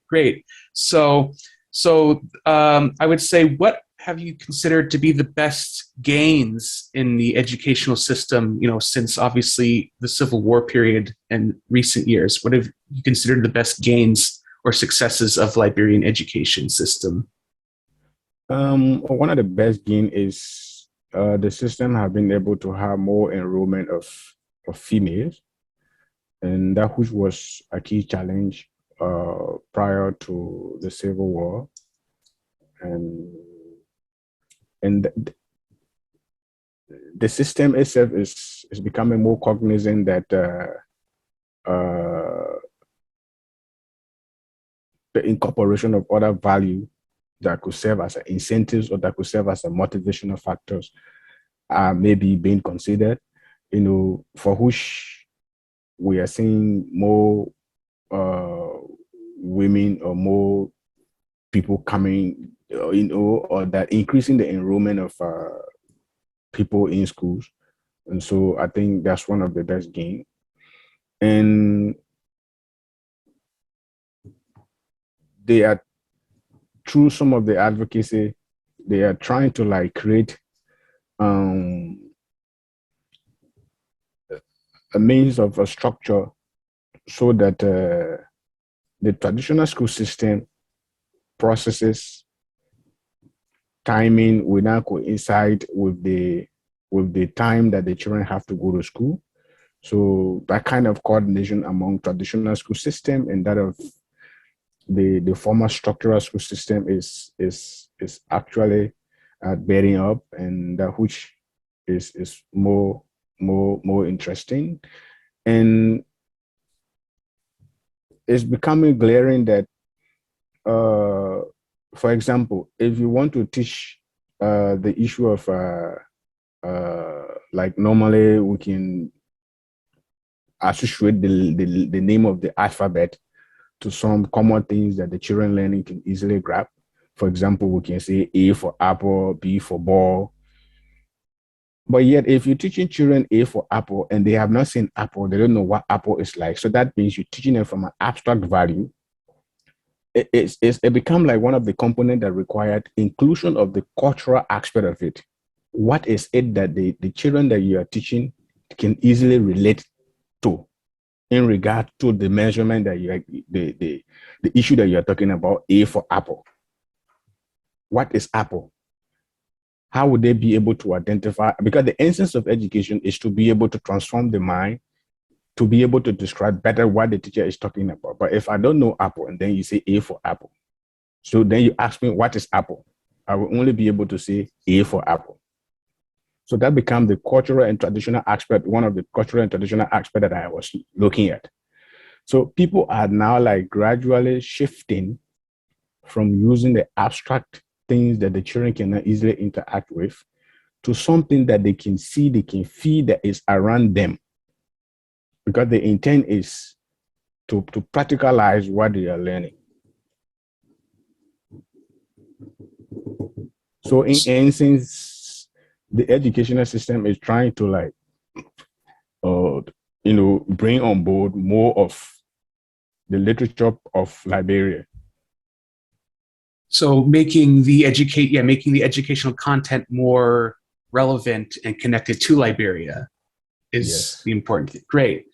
Great. I would say, what have you considered to be the best gains in the educational system, since obviously the Civil War period and recent years? What have you considered the best gains or successes of Liberian education system? One of the best gain is the system have been able to have more enrollment of females, and that which was a key challenge prior to the Civil War, and and the system itself is becoming more cognizant that the incorporation of other value that could serve as incentives or that could serve as a motivational factors are maybe being considered, for which we are seeing more women or more people coming, or that increasing the enrollment of people in schools. And so I think that's one of the best gains. And they are, through some of the advocacy, they are trying to like create a means of a structure so that the traditional school system processes timing will now coincide with the time that the children have to go to school. So that kind of coordination among traditional school system and that of the former structural school system is actually bearing up, and that which is more interesting. And it's becoming glaring that for example, if you want to teach the issue of like normally we can associate the name of the alphabet to some common things that the children learning can easily grab. For example, we can say A for apple, B for ball. But yet, if you're teaching children A for apple and they have not seen apple, they don't know what apple is like. So that means you're teaching them from an abstract value. It become like one of the components that required inclusion of the cultural aspect of it. What is it that the children that you are teaching can easily relate to in regard to the measurement that you are, the issue that you are talking about, A for apple? What is apple? How would they be able to identify? Because the essence of education is to be able to transform the mind, to be able to describe better what the teacher is talking about. But if I don't know apple and then you say A for apple, so then you ask me what is apple, I will only be able to say A for apple. So that becomes the cultural and traditional aspect, one of the cultural and traditional aspect that I was looking at. So people are now like gradually shifting from using the abstract things that the children cannot easily interact with to something that they can see, they can feel that is around them. Because the intent is to practicalize what they are learning. So in essence, the educational system is trying to like, bring on board more of the literature of Liberia. So making the educational content more relevant and connected to Liberia is Yes. the important thing. Great.